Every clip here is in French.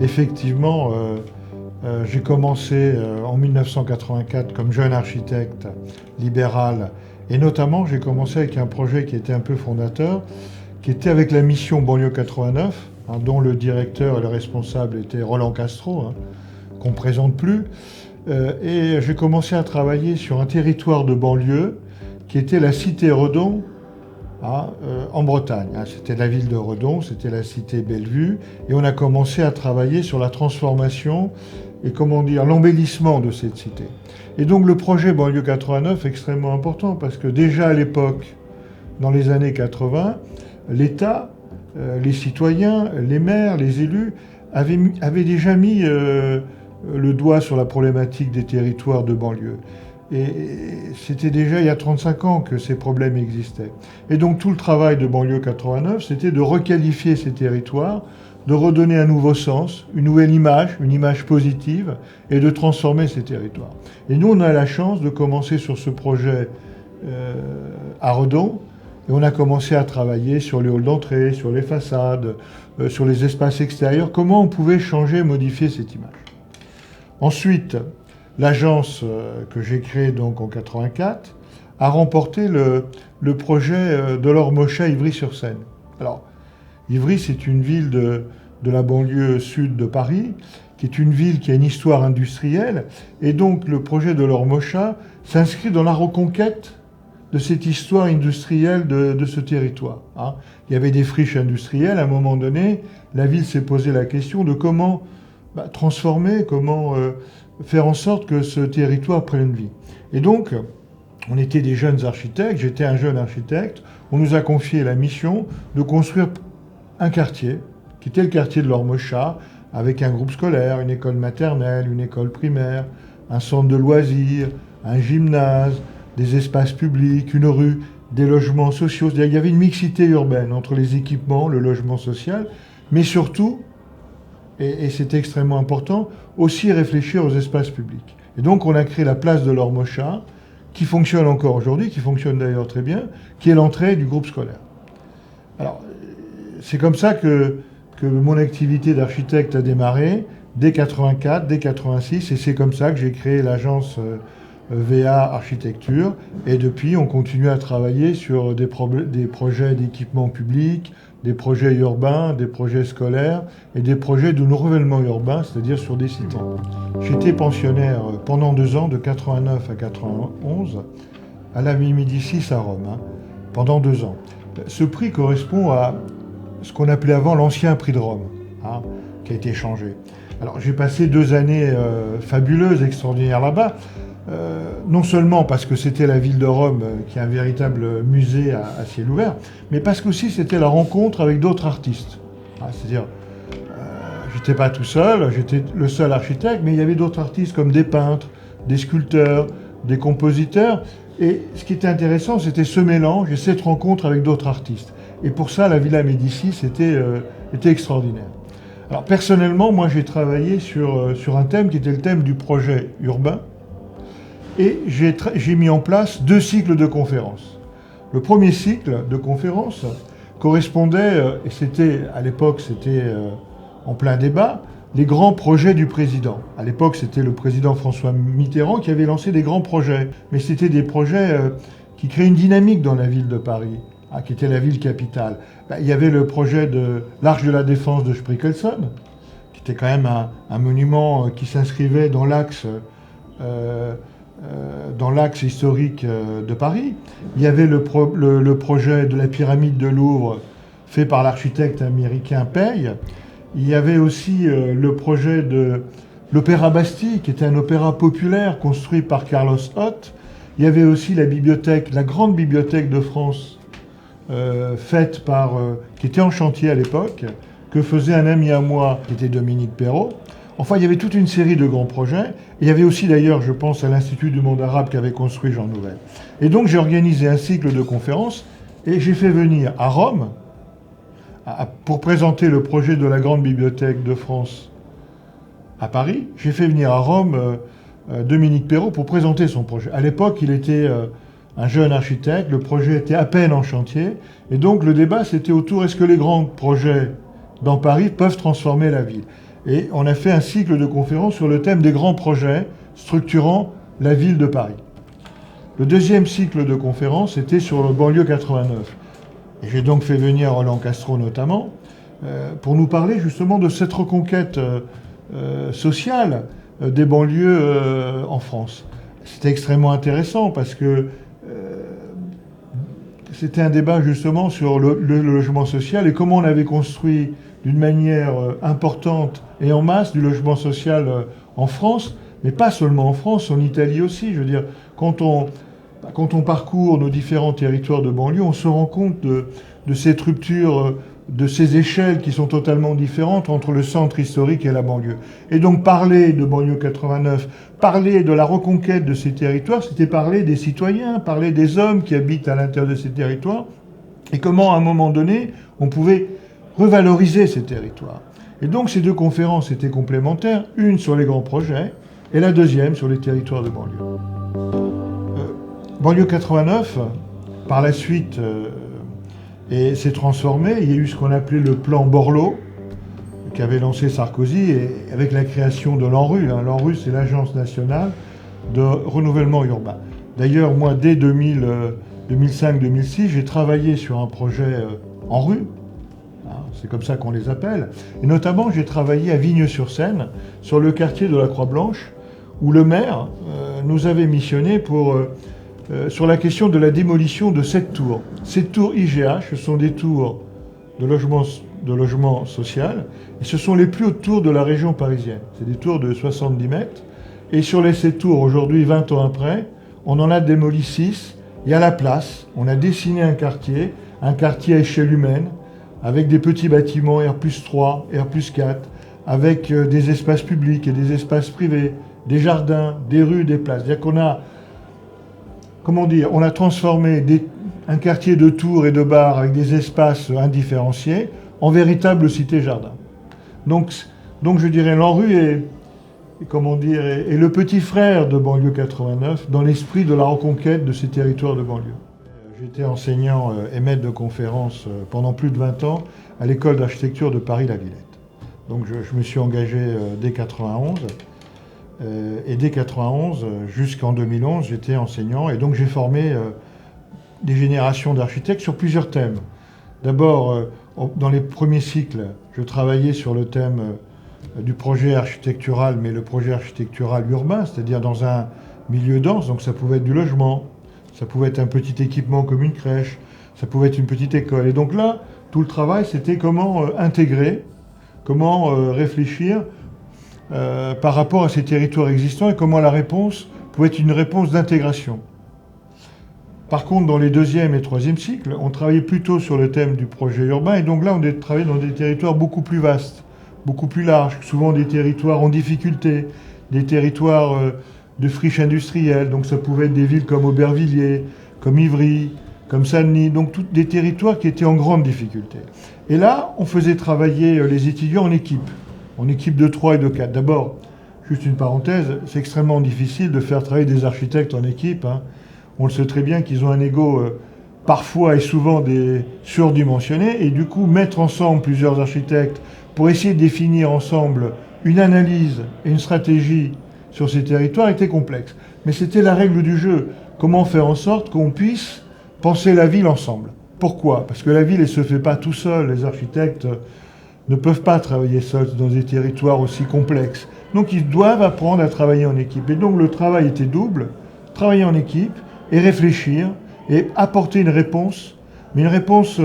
Effectivement, j'ai commencé en 1984 comme jeune architecte libéral et notamment j'ai commencé avec un projet qui était un peu fondateur, qui était avec la mission Banlieue 89, hein, dont le directeur et le responsable était Roland Castro, hein, qu'on ne présente plus. Et j'ai commencé à travailler sur un territoire de banlieue qui était la cité Redon, en Bretagne. C'était la ville de Redon, c'était la cité Bellevue, et on a commencé à travailler sur la transformation et l'embellissement de cette cité. Et donc le projet Banlieue 89 est extrêmement important parce que déjà à l'époque, dans les années 80, l'État, les citoyens, les maires, les élus avaient déjà mis le doigt sur la problématique des territoires de banlieue. Et c'était déjà il y a 35 ans que ces problèmes existaient. Et donc tout le travail de Banlieue 89, c'était de requalifier ces territoires, de redonner un nouveau sens, une nouvelle image, une image positive, et de transformer ces territoires. Et nous, on a la chance de commencer sur ce projet à Redon, et on a commencé à travailler sur les halls d'entrée, sur les façades, sur les espaces extérieurs, comment on pouvait changer, modifier cette image. Ensuite, l'agence que j'ai créée donc en 84 a remporté le projet de l'Ormocha Ivry-sur-Seine. Alors, Ivry, c'est une ville de la banlieue sud de Paris, qui est une ville qui a une histoire industrielle, et donc le projet de l'Ormocha s'inscrit dans la reconquête de cette histoire industrielle de ce territoire. Il y avait des friches industrielles, à un moment donné, la ville s'est posé la question de comment transformer, comment faire en sorte que ce territoire prenne vie. Et donc, on était des jeunes architectes, j'étais un jeune architecte, on nous a confié la mission de construire un quartier, qui était le quartier de l'Ormocha, avec un groupe scolaire, une école maternelle, une école primaire, un centre de loisirs, un gymnase, des espaces publics, une rue, des logements sociaux. Il y avait une mixité urbaine entre les équipements, le logement social, mais surtout, et c'est extrêmement important, aussi réfléchir aux espaces publics. Et donc on a créé la place de l'Ormocha, qui fonctionne encore aujourd'hui, qui fonctionne d'ailleurs très bien, qui est l'entrée du groupe scolaire. Alors, c'est comme ça que mon activité d'architecte a démarré, dès 84, dès 86, et c'est comme ça que j'ai créé l'agence VA Architecture, et depuis on continue à travailler sur des projets d'équipement public, des projets urbains, des projets scolaires et des projets de renouvellement urbain, c'est-à-dire sur des cités. J'étais pensionnaire pendant 2 ans, de 89 à 91, à la Médicis à Rome, pendant 2 ans. Ce prix correspond à ce qu'on appelait avant l'ancien prix de Rome, qui a été changé. Alors j'ai passé 2 années fabuleuses, extraordinaires là-bas, non seulement parce que c'était la ville de Rome qui est un véritable musée à ciel ouvert, mais parce qu'aussi c'était la rencontre avec d'autres artistes. C'est-à-dire, j'étais pas tout seul, j'étais le seul architecte, mais il y avait d'autres artistes comme des peintres, des sculpteurs, des compositeurs. Et ce qui était intéressant, c'était ce mélange et cette rencontre avec d'autres artistes. Et pour ça, la Villa Médicis était extraordinaire. Alors personnellement, moi j'ai travaillé sur un thème qui était le thème du projet urbain. Et j'ai mis en place 2 cycles de conférences. Le premier cycle de conférences correspondait, et c'était, à l'époque, c'était en plein débat, les grands projets du président. À l'époque, c'était le président François Mitterrand qui avait lancé des grands projets. Mais c'était des projets qui créaient une dynamique dans la ville de Paris, qui était la ville capitale. Il y avait le projet de l'Arche de la Défense de Spiegelson, qui était quand même un monument qui s'inscrivait dans l'axe historique de Paris. Il y avait le projet de la pyramide de Louvre fait par l'architecte américain Paye. Il y avait aussi le projet de l'Opéra Bastille, qui était un opéra populaire construit par Carlos Hott. Il y avait aussi la bibliothèque, la grande bibliothèque de France, qui était en chantier à l'époque, que faisait un ami à moi, qui était Dominique Perrault. Enfin, il y avait toute une série de grands projets. Et il y avait aussi d'ailleurs, je pense, à l'Institut du monde arabe qu'avait construit Jean Nouvel. Et donc j'ai organisé un cycle de conférences et j'ai fait venir à Rome, pour présenter le projet de la grande bibliothèque de France à Paris, j'ai fait venir à Rome Dominique Perrault pour présenter son projet. À l'époque, il était un jeune architecte, le projet était à peine en chantier, et donc le débat c'était autour, est-ce que les grands projets dans Paris peuvent transformer la ville? Et on a fait un cycle de conférences sur le thème des grands projets structurant la ville de Paris. Le deuxième cycle de conférences était sur le banlieue 89. Et j'ai donc fait venir Roland Castro notamment, pour nous parler justement de cette reconquête sociale des banlieues en France. C'était extrêmement intéressant parce que c'était un débat justement sur le logement social et comment on avait construit d'une manière importante et en masse du logement social en France, mais pas seulement en France, en Italie aussi. Je veux dire, quand on parcourt nos différents territoires de banlieue, on se rend compte de cette rupture, de ces échelles qui sont totalement différentes entre le centre historique et la banlieue. Et donc parler de banlieue 89, parler de la reconquête de ces territoires, c'était parler des citoyens, parler des hommes qui habitent à l'intérieur de ces territoires, et comment à un moment donné, on pouvait revaloriser ces territoires. Et donc ces deux conférences étaient complémentaires, une sur les grands projets, et la deuxième sur les territoires de banlieue. Banlieue 89, par la suite, et s'est transformé. Il y a eu ce qu'on appelait le plan Borloo, qu'avait lancé Sarkozy, et avec la création de l'ANRU. L'ANRU, c'est l'Agence nationale de renouvellement urbain. D'ailleurs, moi, dès 2005-2006, j'ai travaillé sur un projet ANRU, c'est comme ça qu'on les appelle, et notamment j'ai travaillé à Vigne-sur-Seine, sur le quartier de la Croix-Blanche, où le maire nous avait missionné sur la question de la démolition de 7 tours. Ces tours IGH, ce sont des tours de logement social, et ce sont les plus hautes tours de la région parisienne. C'est des tours de 70 mètres, et sur les 7 tours, aujourd'hui, 20 ans après, on en a démoli 6, et à la place, on a dessiné un quartier à échelle humaine, avec des petits bâtiments R+3, R+4, avec des espaces publics et des espaces privés, des jardins, des rues, des places. C'est-à-dire qu'on a, on a transformé un quartier de tours et de bars avec des espaces indifférenciés en véritable cité-jardin. Donc je dirais, l'ANRU est le petit frère de banlieue 89 dans l'esprit de la reconquête de ces territoires de banlieue. J'étais enseignant et maître de conférences pendant plus de 20 ans à l'école d'architecture de Paris-La Villette. Donc je me suis engagé dès 91. Et dès 91 jusqu'en 2011, j'étais enseignant et donc j'ai formé des générations d'architectes sur plusieurs thèmes. D'abord, dans les premiers cycles, je travaillais sur le thème du projet architectural, mais le projet architectural urbain, c'est-à-dire dans un milieu dense, donc ça pouvait être du logement, ça pouvait être un petit équipement comme une crèche, ça pouvait être une petite école. Et donc là, tout le travail, c'était comment intégrer, comment réfléchir par rapport à ces territoires existants et comment la réponse pouvait être une réponse d'intégration. Par contre, dans les deuxième et troisième cycles, on travaillait plutôt sur le thème du projet urbain et donc là, on travaillait dans des territoires beaucoup plus vastes, beaucoup plus larges, souvent des territoires en difficulté, des territoires de friches industrielles, donc ça pouvait être des villes comme Aubervilliers, comme Ivry, comme Saint-Denis, donc des territoires qui étaient en grande difficulté. Et là, on faisait travailler les étudiants en équipe de 3 et de 4. D'abord, juste une parenthèse, c'est extrêmement difficile de faire travailler des architectes en équipe. On le sait très bien qu'ils ont un ego parfois et souvent surdimensionné, et du coup, mettre ensemble plusieurs architectes pour essayer de définir ensemble une analyse et une stratégie sur ces territoires était complexe. Mais c'était la règle du jeu. Comment faire en sorte qu'on puisse penser la ville ensemble? Pourquoi? Parce que la ville, elle ne se fait pas tout seul. Les architectes ne peuvent pas travailler seuls dans des territoires aussi complexes. Donc ils doivent apprendre à travailler en équipe. Et donc le travail était double, travailler en équipe et réfléchir et apporter une réponse, mais une réponse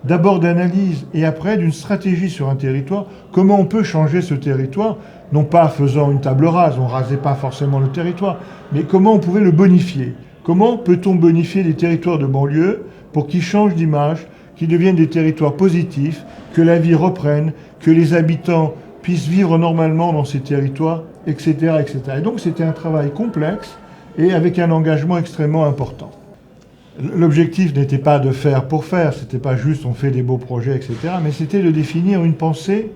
d'abord d'analyse et après d'une stratégie sur un territoire. Comment on peut changer ce territoire, non pas en faisant une table rase, on ne rasait pas forcément le territoire, mais comment on pouvait le bonifier. Comment peut-on bonifier les territoires de banlieue pour qu'ils changent d'image, qu'ils deviennent des territoires positifs, que la vie reprenne, que les habitants puissent vivre normalement dans ces territoires, etc., etc. Et donc c'était un travail complexe et avec un engagement extrêmement important. L'objectif n'était pas de faire pour faire, c'était pas juste on fait des beaux projets, etc., mais c'était de définir une pensée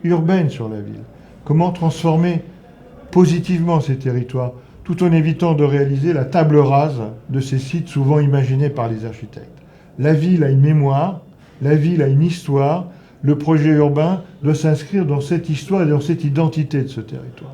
urbaine sur la ville. Comment transformer positivement ces territoires? tout en évitant de réaliser la table rase de ces sites souvent imaginés par les architectes. La ville a une mémoire, la ville a une histoire, le projet urbain doit s'inscrire dans cette histoire et dans cette identité de ce territoire.